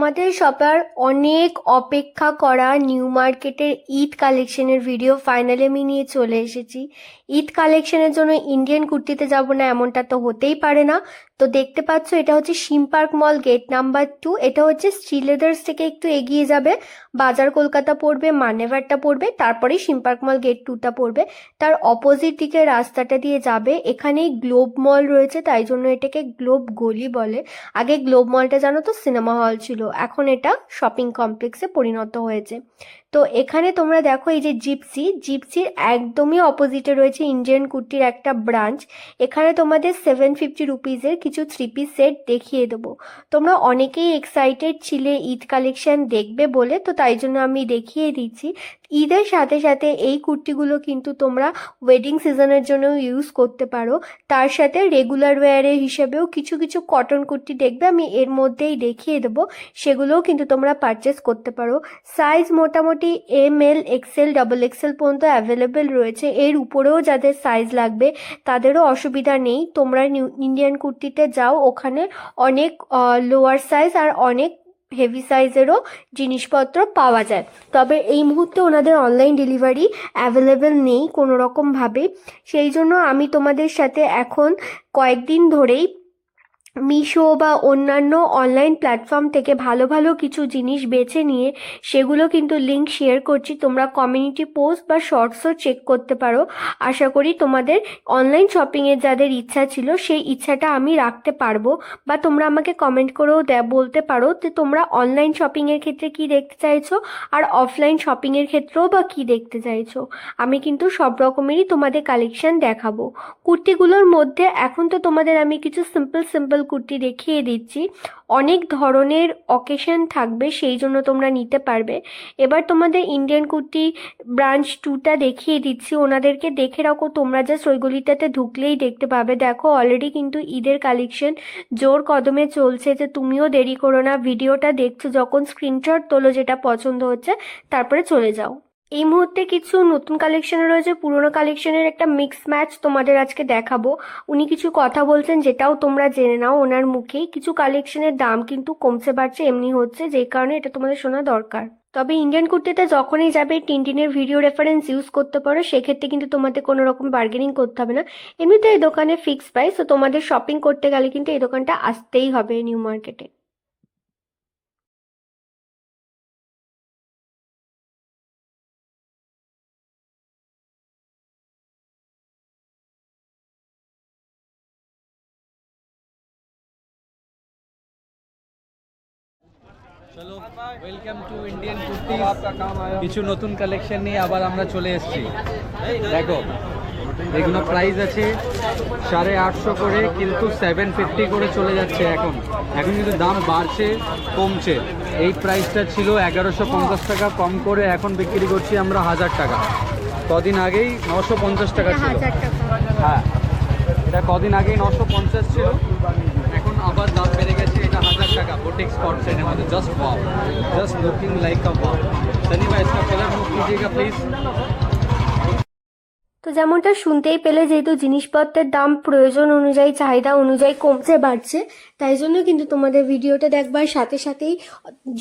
তোমাদের সবার অনেক অপেক্ষা করা নিউ মার্কেটের ঈদ কালেকশনের ভিডিও ফাইনালি আমি নিয়ে চলে এসেছি। ঈদ কালেকশনের জন্য ইন্ডিয়ান কুর্তিতে যাব না এমনটা তো হতেই পারে না। তো দেখতে পাচ্ছ এটা হচ্ছে সিম পার্ক মল গেট নাম্বার 2। এটা হচ্ছে শ্রীলেদার্স থেকে একটু এগিয়ে যাবে, বাজার কলকাতা পড়বে, মান্যেভারটা পড়বে, তারপরে সিম পার্ক মল গেট 2টা পড়বে। তার অপোজিট দিকে রাস্তাটা দিয়ে যাবে, এখানেই গ্লোব মল রয়েছে, তাই জন্য এটাকে গ্লোব গলি বলে। আগে গ্লোব মলটা জানো তো সিনেমা হল ছিল, এখন এটা শপিং কমপ্লেক্সে পরিণত হয়েছে। তো এখানে তোমরা দেখো এই যে জিপসির একদমই অপোজিটে রয়েছে ইন্ডিয়ান কুর্তির একটা ব্রাঞ্চ। এখানে তোমাদের 750 রুপিজের কিছু 3 পিস সেট দেখিয়ে দেবো। তোমরা অনেকেই এক্সাইটেড ছিলে ঈদ কালেকশন দেখবে বলে, তো তাই জন্য আমি দেখিয়ে দিচ্ছি। ঈদের সাথে সাথে এই কুর্তিগুলো কিন্তু তোমরা ওয়েডিং সিজনের জন্য ইউজ করতে পারো। তার সাথে রেগুলার ওয়্যারের হিসেবেও কিছু কিছু কটন কুর্তি দেখবে আমি এর মধ্যেই দেখিয়ে দেবো, সেগুলোও কিন্তু তোমরা পারচেস করতে পারো। সাইজ মোটামুটি ML XL XXL পর্যন্ত অ্যাভেলেবেল রয়েছে। এর উপরেও যাদের সাইজ লাগবে তাদেরও অসুবিধা নেই, তোমরা ইন্ডিয়ান কুর্তিতে যাও, ওখানে অনেক লোয়ার সাইজ আর অনেক হেভি সাইজেরও জিনিসপত্র পাওয়া যায়। তবে এই মুহূর্তে ওনাদের অনলাইন ডেলিভারি অ্যাভেলেবেল নেই কোনো রকমভাবে, সেই জন্য আমি তোমাদের সাথে এখন কয়েকদিন ধরেই মিশো বা অন্যান্য অনলাইন প্ল্যাটফর্ম থেকে ভালো ভালো কিছু জিনিস বেছে নিয়ে সেগুলো কিন্তু লিঙ্ক শেয়ার করছি, তোমরা কমিউনিটি পোস্ট বা শর্টসও চেক করতে পারো। আশা করি তোমাদের অনলাইন শপিংয়ের যাদের ইচ্ছা ছিল সেই ইচ্ছাটা আমি রাখতে পারবো, বা তোমরা আমাকে কমেন্ট করেও বলতে পারো যে তোমরা অনলাইন শপিংয়ের ক্ষেত্রে কি দেখতে চাইছো আর অফলাইন শপিংয়ের ক্ষেত্রেও বা কি দেখতে চাইছো। আমি কিন্তু সব রকমেরই তোমাদের কালেকশন দেখাবো। কুর্তিগুলোর মধ্যে এখন তো তোমাদের আমি কিছু সিম্পল কুর্তি দেখিয়ে দিচ্ছি, অনেক ধরনের অকেশন থাকবে সেই জন্য তোমরা নিতে পারবে। এবার তোমাদের ইন্ডিয়ান কুর্তি ব্রাঞ্চ 2টা দেখিয়ে দিচ্ছি, ওনাদেরকে দেখে রাখো, তোমরা জাস্ট ওই গলিটাতে ঢুকলেই দেখতে পাবে। দেখো অলরেডি কিন্তু ঈদের কালেকশন জোর কদমে চলছে, যে তুমিও দেরি করো না, ভিডিওটা দেখছো যখন স্ক্রিনশট তোলো যেটা পছন্দ হচ্ছে, তারপরে চলে যাও। এই মুহূর্তে কিছু নতুন কালেকশন রয়েছে, পুরোনো কালেকশনের একটা মিক্স ম্যাচ তোমাদের আজকে দেখাবো। উনি কিছু কথা বলছেন যেটাও তোমরা জেনে নাও ওনার মুখেই। কিছু কালেকশনের দাম কিন্তু কমছে বাড়ছে এমনি হচ্ছে, যেই কারণে এটা তোমাদের শোনা দরকার। তবে ইন্ডিয়ান কুর্তিতে যখনই যাবে টিনটিনের ভিডিও রেফারেন্স ইউজ করতে পারো, সেক্ষেত্রে কিন্তু তোমাদের কোনো রকম বার্গেনিং করতে হবে না। এমনিতে এই দোকানে ফিক্স প্রাইস, তো তোমাদের শপিং করতে গেলে কিন্তু এই দোকানটা আসতেই হবে নিউ মার্কেটে। চলো, ওয়েলকাম টু ইন্ডিয়ান কুর্তি। কিছু নতুন কালেকশন নিয়ে আবার আমরা চলে এসেছি। দেখো এগুলো প্রাইস আছে 850 করে, কিন্তু 750 করে চলে যাচ্ছে এখন। এখন কিন্তু দাম বাড়ছে কমছে। এই প্রাইসটা ছিল 1150 টাকা, কম করে এখন বিক্রি করছি আমরা 1000 টাকা। কদিন আগেই 950 টাকা ছিল। হ্যাঁ, এটা কদিন আগেই 950 ছিল, এখন আবার দাম বেড়ে গেছে। এটা 1000 টাকা बुटीक्स कॉट सेट है, मतलब just wow, just looking like a wow. Sunny भाई इसका कलर मूव कीजिएगा प्लीज। তো যেমনটা শুনতেই পেলে, যেহেতু জিনিসপত্রের দাম প্রয়োজন অনুযায়ী চাহিদা অনুযায়ী কমছে বাড়ছে, তাই জন্য কিন্তু তোমাদের ভিডিওটা দেখবার সাথে সাথেই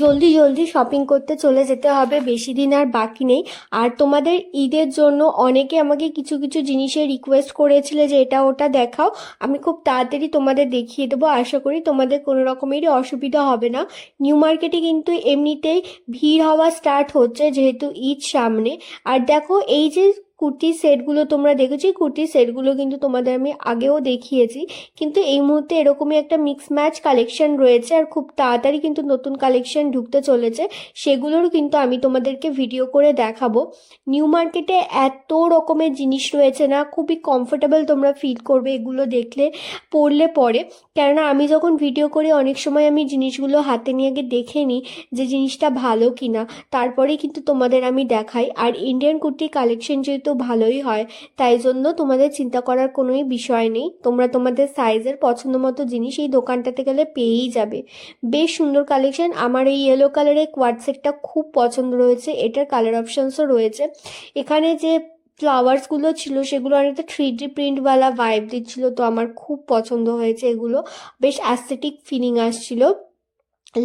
জলদি শপিং করতে চলে যেতে হবে, বেশি দিন আর বাকি নেই। আর তোমাদের ঈদের জন্য অনেকে আমাকে কিছু কিছু জিনিসের রিকোয়েস্ট করেছিলে যে এটা ওটা দেখাও, আমি খুব তাড়াতাড়ি তোমাদের দেখিয়ে দেবো। আশা করি তোমাদের কোনো রকমেরই অসুবিধা হবে না। নিউ মার্কেটে কিন্তু এমনিতেই ভিড় হওয়া স্টার্ট হচ্ছে যেহেতু ঈদ সামনে। আর দেখো এই যে কুর্তির সেটগুলো তোমরা দেখেছি, কুর্তির সেটগুলো কিন্তু তোমাদের আমি আগেও দেখিয়েছি, কিন্তু এই মুহূর্তে এরকমই একটা মিক্স ম্যাচ কালেকশন রয়েছে আর খুব তাড়াতাড়ি কিন্তু নতুন কালেকশন ঢুকতে চলেছে, সেগুলোর কিন্তু আমি তোমাদেরকে ভিডিও করে দেখাবো। নিউ মার্কেটে এত রকমের জিনিস রয়েছে না, খুবই কমফোর্টেবল তোমরা ফিল করবে এগুলো দেখলে পরলে পরে। কেননা আমি যখন ভিডিও করি অনেক সময় আমি জিনিসগুলো হাতে নিয়ে আগে দেখে নিই যে জিনিসটা ভালো কিনা, তারপরেই কিন্তু তোমাদের আমি দেখাই। আর ইন্ডিয়ান কুর্তি কালেকশন যেহেতু ভালোই হয়, তাই জন্য তোমাদের চিন্তা করার কোনোই বিষয় নেই, তোমরা তোমাদের সাইজের পছন্দ মতো জিনিস এই দোকানটাতে গেলে পেয়েই যাবে। বেশ সুন্দর কালেকশন। আমার এই ইয়েলো কালারের কোয়াড সেটটা খুব পছন্দ রয়েছে, এটার কালার অপশানসও রয়েছে। এখানে যে ফ্লাওয়ার্সগুলো ছিল সেগুলো অনেকটা 3D প্রিন্টওয়ালা ভাইব দিচ্ছিল, তো আমার খুব পছন্দ হয়েছে এগুলো, বেশ অ্যাস্থেটিক ফিলিং আসছিল।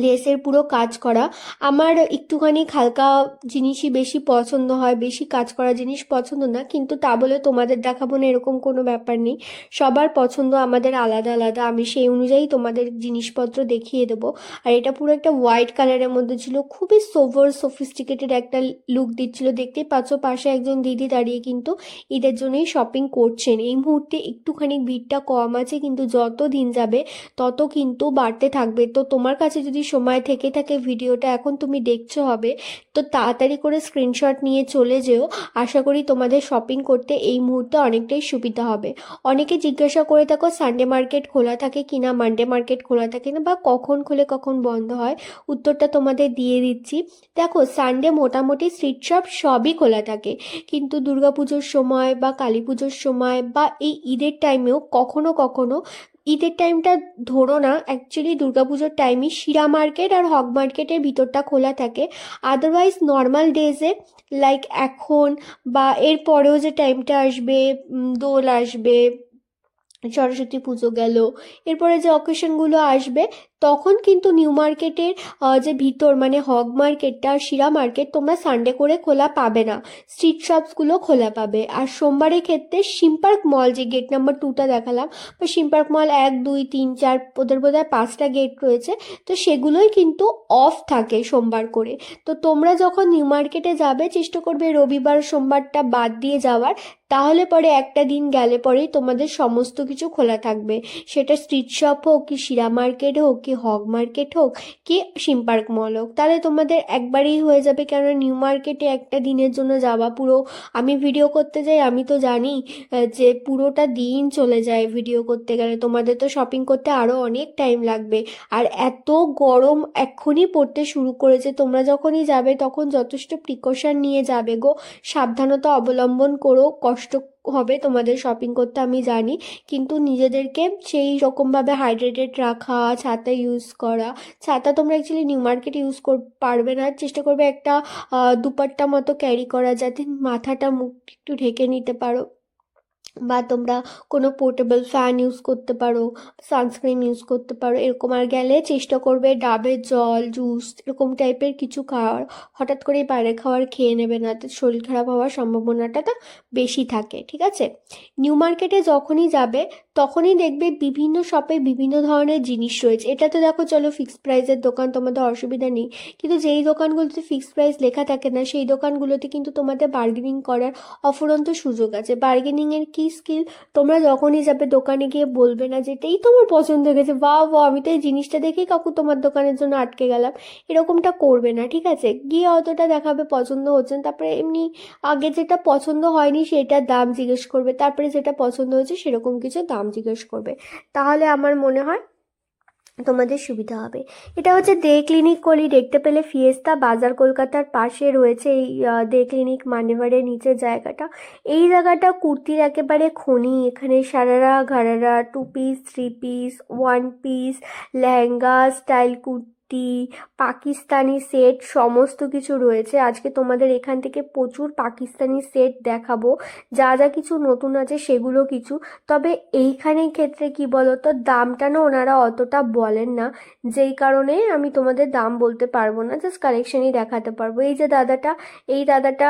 লেসের পুরো কাজ করা। আমার একটুখানি হালকা জিনিসই বেশি পছন্দ হয়, বেশি কাজ করা জিনিস পছন্দ না, কিন্তু তা বলে তোমাদের দেখাবো না এরকম কোনো ব্যাপার নেই। সবার পছন্দ আমাদের আলাদা আলাদা, আমি সেই অনুযায়ী তোমাদের জিনিসপত্র দেখিয়ে দেবো। আর এটা পুরো একটা হোয়াইট কালারের মধ্যে ছিল, খুবই সোভার সোফিস্টিকেটেড একটা লুক দিচ্ছিল। দেখতেই পাচ্ছ পাশে একজন দিদি দাঁড়িয়ে কিন্তু ঈদের জন্যই শপিং করছেন। এই মুহূর্তে একটুখানি ভিড়টা কম আছে, কিন্তু যত দিন যাবে তত কিন্তু বাড়তে থাকবে। তো তোমার কাছে যদি সময় থেকে থাকে, ভিডিওটা এখন তুমি দেখছো হবে, তো তাড়াতাড়ি করে স্ক্রিনশট নিয়ে চলে যেও। আশা করি তোমাদের শপিং করতে এই মুহূর্তে অনেকটাই সুবিধা হবে। অনেকে জিজ্ঞাসা করে থাকো সানডে মার্কেট খোলা থাকে কিনা, মানডে মার্কেট খোলা থাকে না, বা কখন খোলে কখন বন্ধ হয়। উত্তরটা তোমাদের দিয়ে দিচ্ছি। দেখো, সানডে মোটামুটি স্ট্রিট শপ সবই খোলা থাকে, কিন্তু দুর্গাপুজোর সময় বা কালী পুজোর সময় বা এই ঈদের টাইমেও কখনো কখনো, ঈদের টাইমটা ধরো না, অ্যাকচুয়ালি দুর্গাপুজোর টাইমই শিরা মার্কেট আর হক মার্কেটের ভিতরটা খোলা থাকে। আদারওয়াইজ নর্মাল ডেজে, লাইক এখন বা এর পরেও যে টাইমটা আসবে, দোল আসবে, সরস্বতী পুজো গেল, এরপরে যে অকেশনগুলো আসবে, তখন কিন্তু নিউ মার্কেটের যে ভিতর মানে হগ মার্কেটটা আর শিরা মার্কেট তোমরা সানডে করে খোলা পাবে না, স্ট্রিট শপসগুলো খোলা পাবে। আর সোমবারের ক্ষেত্রে সিম্পার্ক মল, যে গেট নাম্বার 2টা দেখালাম, বা সিম্পার্ক মল 1, 2, 3, 4, ওদের বোধহয় 5টা গেট রয়েছে, তো সেগুলোই কিন্তু অফ থাকে সোমবার করে। তো তোমরা যখন নিউ মার্কেটে যাবে চেষ্টা করবে রবিবার সোমবারটা বাদ দিয়ে যাওয়ার, তাহলে পরে একটা দিন গেলে পরেই তোমাদের সমস্ত কিছু খোলা থাকবে। সেটা স্ট্রিট শপ হোক, কি শিরা মার্কেট হোক, কি হগ মার্কেট হোক, কি সিম্পার্ক মল হোক, তাহলে তোমাদের একবারেই হয়ে যাবে। কেননা নিউ মার্কেটে একটা দিনের জন্য যাওয়া, পুরো আমি ভিডিও করতে যাই, আমি তো জানি যে পুরোটা দিন চলে যায় ভিডিও করতে গেলে। তোমাদের তো শপিং করতে আরও অনেক টাইম লাগবে। আর এত গরম এক্ষুনি পড়তে শুরু করেছে, তোমরা যখনই যাবে তখন যথেষ্ট প্রিকশন নিয়ে যাবে গো। সাবধানতা অবলম্বন করো, কষ্ট হবে তোমাদের শপিং করতে আমি জানি, কিন্তু নিজেদেরকে সেই রকমভাবে হাইড্রেটেড রাখা, ছাতা ইউজ করা। ছাতা তোমরা অ্যাকচুয়ালি নিউ মার্কেট ইউজ পারবে না, চেষ্টা করবে একটা দুপাট্টা মতো ক্যারি করা, যাতে মাথাটা মুখ একটু ঢেকে নিতে পারো, বা তোমরা কোনো পোর্টেবল ফ্যান ইউজ করতে পারো, সানস্ক্রিন ইউজ করতে পারো এরকম। আর গেলে চেষ্টা করবে ডাবের জল, জুস এরকম টাইপের কিছু খাওয়ার, হঠাৎ করে বাইরে খাবার খেয়ে নেবে না, তো শরীর খারাপ হওয়ার সম্ভাবনাটা তো বেশি থাকে, ঠিক আছে? নিউ মার্কেটে যখনই যাবে তখনই দেখবে বিভিন্ন শপে বিভিন্ন ধরনের জিনিস রয়েছে। এটা তো দেখো চলো ফিক্সড প্রাইসের দোকান, তোমাদের অসুবিধা নেই, কিন্তু যেই দোকানগুলোতে ফিক্সড প্রাইস লেখা থাকে না, সেই দোকানগুলোতে কিন্তু তোমাদের বার্গেনিং করার অফুরন্ত সুযোগ আছে। বার্গেনিংয়ের কি স্কিল, তোমরা যখনই যাবে দোকানে গিয়ে বলবে না যেটাই তোমার পছন্দ হয়ে গেছে, বাহ বাহ আমি তো এই জিনিসটা দেখেই কাকু তোমার দোকানের জন্য আটকে গেলাম, এরকমটা করবে না, ঠিক আছে? গিয়ে অতটা দেখাবে পছন্দ হচ্ছে না, তারপরে এমনি আগে যেটা পছন্দ হয়নি সেটার দাম জিজ্ঞেস করবে, তারপরে যেটা পছন্দ হয়েছে সেরকম কিছু দাম জিজ্ঞেস করবে। তাহলে আমার মনে হয় তোমাদের সুবিধা হবে। এটা হচ্ছে দে ক্লিনিক গলি, দেখতে পেলে ফিয়েস্তা বাজার কলকাতার পাশে রয়েছে এই দে ক্লিনিক মান্যেভারের নিচের জায়গাটা। এই জায়গাটা কুর্তির একেবারে খনি। এখানে sharara gharara, 2 piece, 3 piece, 1 piece, lehenga style kurti, Pakistani set সমস্ত কিছু রয়েছে। আজকে তোমাদের এখান থেকে প্রচুর পাকিস্তানি সেট দেখাবো, যা যা কিছু নতুন আছে সেগুলো কিছু। তবে এইখানে ক্ষেত্রে কি বলতো, দামটা না ওনারা অতটা বলেন না, যেই কারণে আমি তোমাদের দাম বলতে পারবো না, জাস্ট কালেকশনই দেখাতে পারবো। এই যে দাদাটা, এই দাদাটা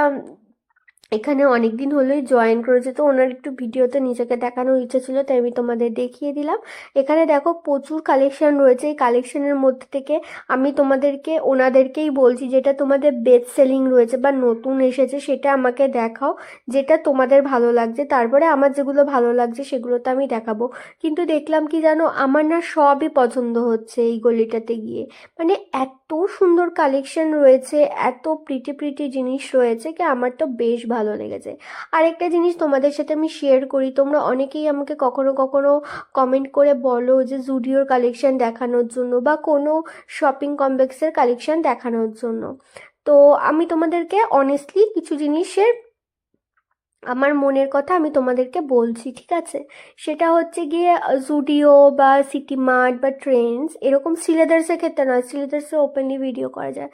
এখানে অনেক দিন হলোই জয়েন করেছে, তো ওনার একটু ভিডিওতে নিজেকে দেখানোর ইচ্ছে ছিল, তাই আমি তোমাদের দেখিয়ে দিলাম। এখানে দেখো প্রচুর কালেকশন রয়েছে। এই কালেকশনের মধ্যে থেকে আমি তোমাদেরকে ওনাদেরকেই বলছি, যেটা তোমাদের বেস্ট সেলিং রয়েছে বা নতুন এসেছে সেটা আমাকে দেখাও, যেটা তোমাদের ভালো লাগছে, তারপরে আমার যেগুলো ভালো লাগছে সেগুলো তো আমি দেখাবো। কিন্তু দেখলাম কি জানো, আমার না সবই পছন্দ হচ্ছে এই গলিটাতে গিয়ে। মানে এত সুন্দর কালেকশন রয়েছে, এত প্রিটি প্রিটি জিনিস রয়েছে, কি আমার তো বেশ ভালো লেগেছে। আরেকটা জিনিস তোমাদের সাথে আমি শেয়ার করি, তোমরা অনেকেই আমাকে কখনো কখনো কমেন্ট করে বলো যে জুডিওর কালেকশন দেখানোর জন্য বা কোনো শপিং কমপ্লেক্সের কালেকশন দেখানোর জন্য। তো আমি তোমাদেরকে অনেস্টলি কিছু জিনিসের আমার মনের কথা আমি তোমাদেরকে বলছি, ঠিক আছে? সেটা হচ্ছে গিয়ে জুডিও বা সিটি মার্ট বা ট্রেন্ডস, এরকম সিলেদার্সের ক্ষেত্রে নয়। সিলেদার্সে ওপেনলি ভিডিও করা যায়,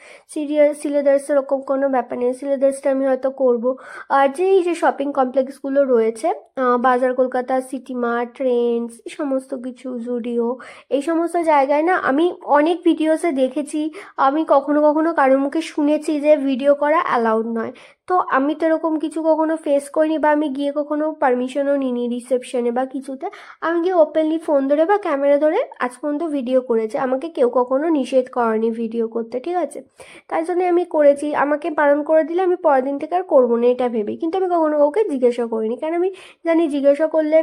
সিলেদার্সের ওরকম কোনো ব্যাপার নেই। সিলেদার্সটা আমি হয়তো করবো। আর যে এই যে শপিং কমপ্লেক্সগুলো রয়েছে, বাজার কলকাতা, সিটি মার্ট, ট্রেন্ডস, এই সমস্ত কিছু, জুডিও, এই সমস্ত জায়গায় না আমি অনেক ভিডিওসে দেখেছি, আমি কখনো কখনো কারোর মুখে শুনেছি যে ভিডিও করা অ্যালাউড নয়। তো আমি তো এরকম কিছু কখনো ফেস করিনি, বা আমি গিয়ে কখনো পারমিশনও নিইনি রিসেপশনে বা কিছুতে। আমি গিয়ে ওপেনলি ফোন ধরে বা ক্যামেরা ধরে আজ পর্যন্ত ভিডিও করেছি, আমাকে কেউ কখনো নিষেধ করেনি ভিডিও করতে, ঠিক আছে? তাই জন্য আমি করেছি। আমাকে বারণ করে দিলে আমি পরের দিন থেকে আর করবো না এটা ভেবেই, কিন্তু আমি কখনো কাউকে জিজ্ঞাসা করিনি, কারণ আমি জানি জিজ্ঞাসা করলে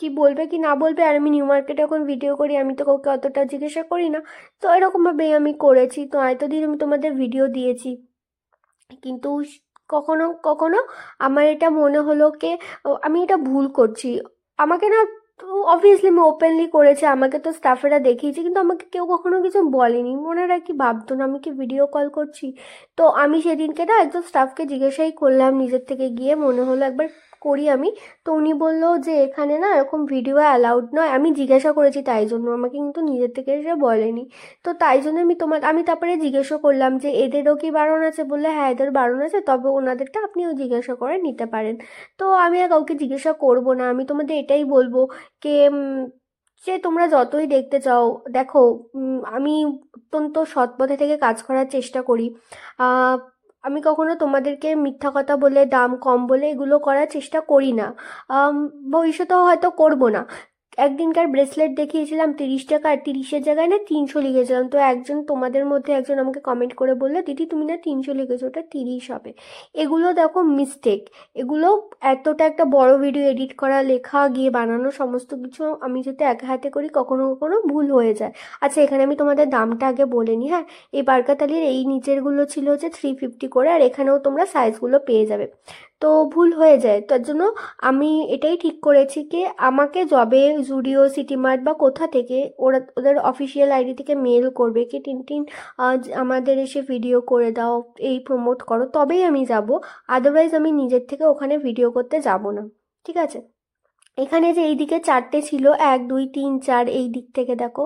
কি বলবে কি না বলবে। আর আমি নিউ মার্কেটে এখন ভিডিও করি, আমি তো কাউকে অতটা জিজ্ঞাসা করি না। তো এরকমভাবেই আমি করেছি। তো এতদিন আমি তোমাদের ভিডিও দিয়েছি, কিন্তু কখনো কখনো আমার এটা মনে হলো কি আমি এটা ভুল করছি। আমাকে না, অবভিয়াসলি আমি ওপেনলি করেছি, আমাকে তো স্টাফেরা দেখিয়েছে, কিন্তু আমাকে কেউ কখনো কিছু বলেনি। ওনারা কি ভাবতো না আমি কি ভিডিও কল করছি? তো আমি সেদিনকে না একজন স্টাফকে জিজ্ঞাসাই করলাম নিজের থেকে গিয়ে, মনে হলো একবার করি আমি। তো উনি বললো যে এখানে না এরকম ভিডিও অ্যালাউড নয়। আমি জিজ্ঞাসা করেছি তাই জন্য, আমাকে কিন্তু নিজের থেকে এসে বলেনি। তো তাই জন্য আমি তারপরে জিজ্ঞাসা করলাম যে এদেরও কি বারণ আছে? বললে হ্যাঁ, এদের বারণ আছে, তবে ওনাদেরটা আপনিও জিজ্ঞাসা করে নিতে পারেন। তো আমি আর কাউকে জিজ্ঞাসা করবো না। আমি তোমাদের এটাই বলবো যে যে তোমরা যতই দেখতে চাও দেখো, আমি অত্যন্ত সৎ পথে থেকে কাজ করার চেষ্টা করি। আহ, আমি কখনো তোমাদেরকে মিথ্যা কথা বলে, দাম কম বলে এগুলো করার চেষ্টা করি না। ভবিষ্যতেও হয়তো করব না। একদিনকার ব্রেসলেট দেখিয়েছিলাম 30 টাকা, আর 30-এর জায়গায় না 300 লিখেছিলাম। তো একজন তোমাদের মধ্যে একজন আমাকে কমেন্ট করে বললো, দিদি তুমি না 300 লিখেছো, ওটা 30 হবে। এগুলো দেখো মিস্টেক। এগুলো এতটা একটা বড় ভিডিও এডিট করা, লেখা, গিয়ে বানানো, সমস্ত কিছু আমি যদি একা হাতে করি কখনো কখনো ভুল হয়ে যায়। আচ্ছা, এখানে আমি তোমাদের দামটা আগে বলে নিই। হ্যাঁ, এই বারকাতালির এই নিচেরগুলো ছিল হচ্ছে 350 করে, আর এখানেও তোমরা সাইজগুলো পেয়ে যাবে। তো ভুল হয়ে যায়, তার জন্য আমি এটাই ঠিক করেছি কি আমাকে যবে জুডিও, সিটি মার্ট বা কোথা থেকে ওদের অফিসিয়াল আইডি থেকে মেল করবে কি টিনটিন আজ আমাদের এসে ভিডিও করে দাও, এই প্রমোট করো, তবেই আমি যাব। আদারওয়াইজ আমি নিজের থেকে ওখানে ভিডিও করতে যাব না, ঠিক আছে? এখানে যে এইদিকে 4টে ছিল, 1 2 3 4, এই দিক থেকে দেখো,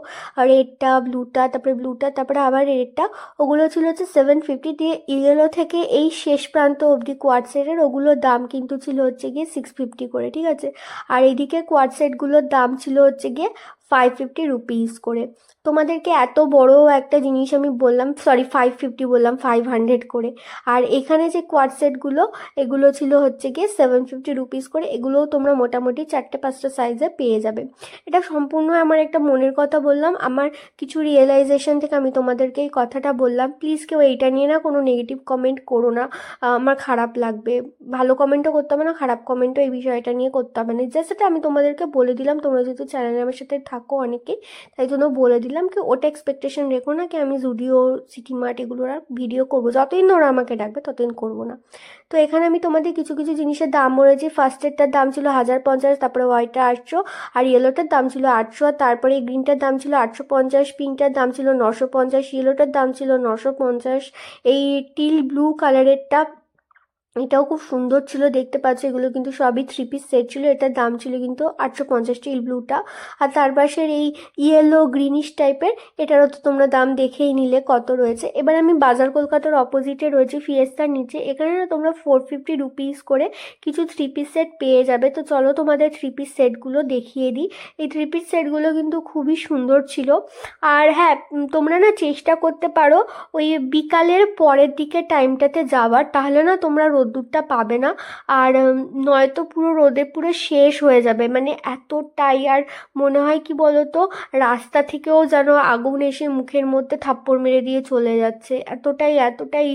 রেডটা, ব্লুটা, তারপরে ব্লুটা, তারপরে আবার রেডটা, ওগুলো ছিল হচ্ছে 750 দিয়ে। ইয়েলো থেকে এই শেষ প্রান্ত অবধি কোয়াড সেটের ওগুলোর দাম কিন্তু ছিল হচ্ছে গিয়ে 650 করে, ঠিক আছে? আর এইদিকে কোয়াড সেটগুলোর দাম ছিল হচ্ছে গিয়ে 550 রুপিস করে। তোমাদেরকে এত বড় একটা জিনিস আমি বললাম, সরি 550 বললাম, 500 করে। আর এখানে যে কোয়াড সেটগুলো, এগুলো ছিল হচ্ছে গিয়ে 750 রুপিস করে। এগুলোও তোমরা মোটামুটি 4-5টা সাইজে পেয়ে যাবে। এটা সম্পূর্ণ আমার একটা মনের কথা বললাম, আমার কিছু রিয়েলাইজেশন থেকে আমি তোমাদেরকে এই কথাটা বললাম। প্লিজ কেউ এইটা নিয়ে না কোনো নেগেটিভ কমেন্ট করো না, আমার খারাপ লাগবে। ভালো কমেন্টও করতে হবে না, খারাপ কমেন্টও এই বিষয়টা নিয়ে করতে হবে না। জাস্ট এটা আমি তোমাদেরকে বলে দিলাম, তোমরা যেহেতু চ্যানেলে আমার সাথে থাকো অনেকে, তাই জন্য বলে দিলাম কি ওটা এক্সপেকটেশন রেখো না কি আমি জুডিও, সিটি মার্ট এগুলোর আর ভিডিও করবো। যতদিন না ওরা আমাকে ডাকবে ততদিন করবো না। তো এখানে আমি তোমাদের কিছু কিছু জিনিসের দাম বলেছি। ফার্স্টেরটার দাম ছিল 1050, তারপরে হোয়াইটটা 800, আর ইয়েলোটার দাম ছিল 800, আর তারপরে এই গ্রিনটার দাম ছিল 850, পিঙ্কটার দাম ছিল 950, ইয়েলোটার দাম ছিল 950, এই টিল ব্লু কালারেরটা এটাও খুব সুন্দর ছিল, দেখতে পাচ্ছ। এগুলো কিন্তু সবই 3 পিস সেট ছিল। এটার দাম ছিল কিন্তু 850 টিল ব্লুটা। আর তার পাশের এই ইয়েলো গ্রিনিশ টাইপের, এটারও তো তোমরা দাম দেখেই নিলে কত রয়েছে। এবার আমি বাজার কলকাতার অপোজিটে রয়েছে ফিয়েস্তার নিচে, এখানে না তোমরা 450 রুপিস করে কিছু 3 পিস সেট পেয়ে যাবে। তো চলো তোমাদের 3 পিস সেটগুলো দেখিয়ে দিই। এই 3 পিস সেটগুলো কিন্তু খুবই সুন্দর ছিল। আর হ্যাঁ, তোমরা না চেষ্টা করতে পারো ওই বিকালের পরের দিকে টাইমটাতে যাওয়ার, তাহলে না তোমরা রোদ্দুরটা পাবে না। আর নয়তো পুরো রোদে পুরো শেষ হয়ে যাবে, মানে এতটাই। আর মনে হয় কি বলতো, রাস্তা থেকেও যেন আগুন এসে মুখের মধ্যে থাপ্পড় মেরে দিয়ে চলে যাচ্ছে, এতটাই এতটাই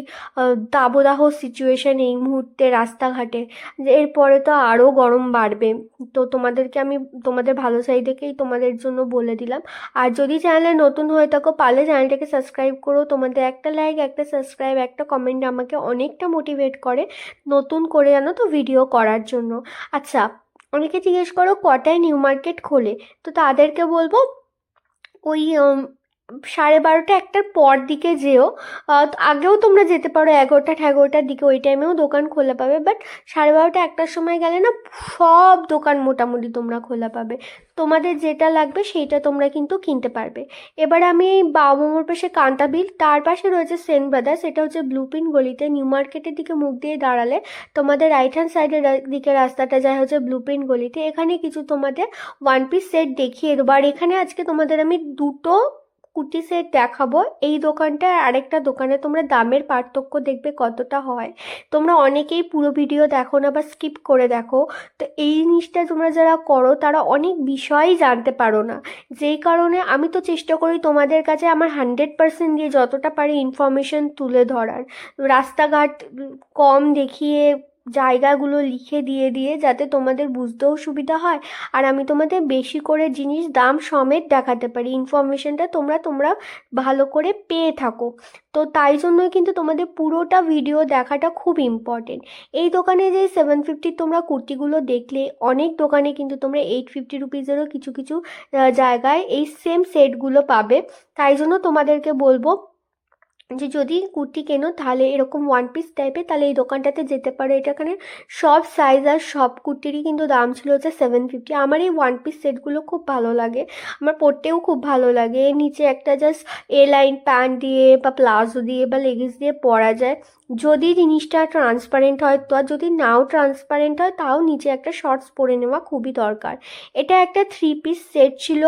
দাবদাহ সিচুয়েশন এই মুহূর্তে রাস্তাঘাটে, যে এরপরে তো আরও গরম বাড়বে। তো তোমাদেরকে আমি তোমাদের ভালো চাই দেখেই তোমাদের জন্য বলে দিলাম। আর যদি চ্যানেলে নতুন হয়ে থাকো, পারলে চ্যানেলটাকে সাবস্ক্রাইব করো। তোমাদের একটা লাইক, একটা সাবস্ক্রাইব, একটা কমেন্ট আমাকে অনেকটা মোটিভেট করে নতুন করে জানো তো ভিডিও করার জন্য। আচ্ছা, অনেকে জিজ্ঞেস করো কটায় নিউ মার্কেট খোলে, তো তাদেরকে বলবো ওই 12:30 একটার পর দিকে যেও। আগেও তোমরা যেতে পারো 11টার দিকে, ওই টাইমেও দোকান খোলা পাবে, বাট 12:30 একটার সময় গেলে না সব দোকান মোটামুটি তোমরা খোলা পাবে। তোমাদের যেটা লাগবে সেইটা তোমরা কিন্তু কিনতে পারবে। এবার আমি এই বাবুমোর পাশে কান্তাবিল, তার পাশে রয়েছে সেন ব্রাদার্স, এটা হচ্ছে ব্লুপ্রিন্ট গলিতে। নিউ মার্কেটের দিকে মুখ দিয়ে দাঁড়ালে তোমাদের রাইট হ্যান্ড সাইডের দিকে রাস্তাটা যায় হচ্ছে ব্লুপ্রিন্ট গলিতে। এখানে কিছু তোমাদের ওয়ান পিস সেট দেখিয়ে দেবো। আর এখানে আজকে তোমাদের আমি দুটো কুর্তি সেট দেখাবো। এই দোকানটা আর আরেকটা দোকানে তোমরা দামের পার্থক্য দেখবে কতটা হয়। তোমরা অনেকেই পুরো ভিডিও দেখো না বা স্কিপ করে দেখো, তো এই জিনিসটা তোমরা যারা করো তারা অনেক বিষয়ই জানতে পারো না। যেই কারণে আমি তো চেষ্টা করি তোমাদের কাছে আমার 100% দিয়ে যতটা পারি ইনফরমেশন তুলে ধরার। রাস্তাঘাট কম দেখিয়ে জায়গাগুলো লিখে দিয়ে দিয়ে যাতে তোমাদের বুঝতেও সুবিধা হয়, আর আমি তোমাদের বেশি করে জিনিস দাম সমেত দেখাতে পারি, ইনফরমেশনটা তোমরা ভালো করে পেয়ে থাকো। তো তাই জন্যই কিন্তু তোমাদের পুরোটা ভিডিও দেখাটা খুব ইম্পর্টেন্ট। এই দোকানে যে 750 তোমরা কুর্তিগুলো দেখলে, অনেক দোকানে কিন্তু তোমরা 850 রুপিজেরও কিছু কিছু জায়গায় এই সেম সেটগুলো পাবে। তাই জন্য তোমাদেরকে বলবো যে যদি কুর্তি কেনো তাহলে এরকম ওয়ান পিস টাইপের, তাহলে এই দোকানটাতে যেতে পারো। এটা এখানে সব সাইজ আর সব কুর্তিরই কিন্তু দাম ছিল হচ্ছে 750। আমার এই ওয়ান পিস সেটগুলো খুব ভালো লাগে, আমার পরতেও খুব ভালো লাগে। এর নিচে একটা জাস্ট এ লাইন প্যান্ট দিয়ে বা প্লাজো দিয়ে বা লেগিংস দিয়ে পরা যায়, যদি জিনিসটা ট্রান্সপারেন্ট হয় তো। আর যদি নাও ট্রান্সপারেন্ট হয় তাও নিচে একটা শর্টস পরে নেওয়া খুবই দরকার। এটা একটা 3 পিস সেট ছিল।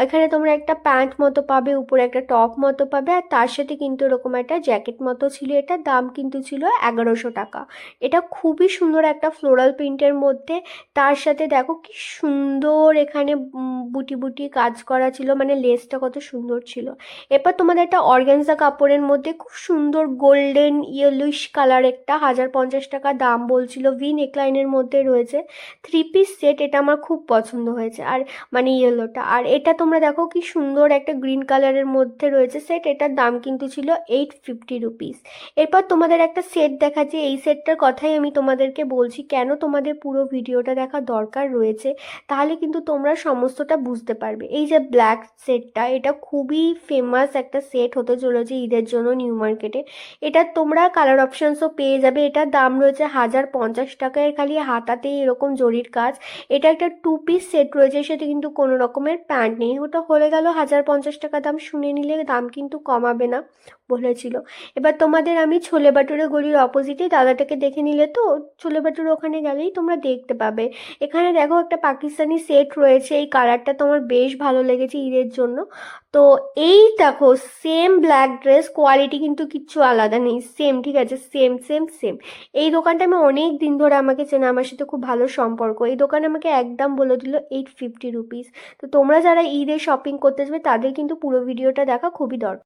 এখানে তোমরা একটা প্যান্ট মতো পাবে, উপরে একটা টপ মতো পাবে, আর তার সাথে কিন্তু এরকম একটা জ্যাকেট মতো ছিল। এটার দাম কিন্তু ছিল 1100 টাকা। এটা খুবই সুন্দর একটা ফ্লোরাল প্রিন্টের মধ্যে, তার সাথে দেখো কি সুন্দর এখানে বুটি বুটি কাজ করা ছিল, মানে লেসটা কত সুন্দর ছিল। এরপর তোমাদের একটা অর্গানজা কাপড়ের মধ্যে খুব সুন্দর গোল্ডেন ইয়েলোইশ কালার, একটা 1050 টাকা দাম বলছিল, ভি নেকলাইনের মধ্যে রয়েছে। 3 পিস সেট, এটা আমার খুব পছন্দ হয়েছে, আর মানে ইয়েলোটা। আর এটা তোমরা দেখো কি সুন্দর একটা গ্রিন কালারের মধ্যে রয়েছে সেট, এটার দাম কিন্তু ছিল 850 রুপিস। এরপর তোমাদের একটা সেট দেখাচ্ছি, এই সেটটার কথাই আমি তোমাদেরকে বলছি কেন তোমাদের পুরো ভিডিওটা দেখা দরকার রয়েছে, তাহলে কিন্তু তোমরা সমস্তটা বুঝতে পারবে। এই যে ব্ল্যাক সেটটা, এটা খুবই ফেমাস একটা সেট হতে চলেছে ঈদের জন্য নিউ মার্কেটে। এটা তোমরা কালার অপশানসও পেয়ে যাবে। এটার দাম রয়েছে 1050 টাকায়, খালি হাতাতেই এরকম জরির কাজ। এটা একটা 2 পিস সেট রয়েছে, সেটা কিন্তু কোনো রকমের প্যান্ট নেই। ওটা হলে গেল 1050 টাকা দাম, শুনে নিলে দাম কিন্তু কমাবে না বলেছিল। এবার তোমাদের আমি ছোলে বাটুরে গলির অপোজিটে দাদাটাকে দেখে নিলে তো, ছোলে বাটুরে ওখানে গেলেই তোমরা দেখতে পাবে। এখানে দেখো একটা পাকিস্তানি সেট রয়েছে, এই কালারটা তোমার বেশ ভালো লেগেছে ঈদের জন্য। তো এই দেখো সেম ব্ল্যাক ড্রেস, কোয়ালিটি কিন্তু কিচ্ছু আলাদা নেই, সেম, ঠিক আছে, সেম সেম সেম। এই দোকানটা আমি অনেক দিন ধরে, আমাকে চেনা, আমার সাথে খুব ভালো সম্পর্ক। এই দোকানে আমাকে একদম বলে দিল 850 রুপিস। তো তোমরা যারা ঈদে শপিং করতে যাবে তাদের কিন্তু পুরো ভিডিওটা দেখা খুবই দরকার।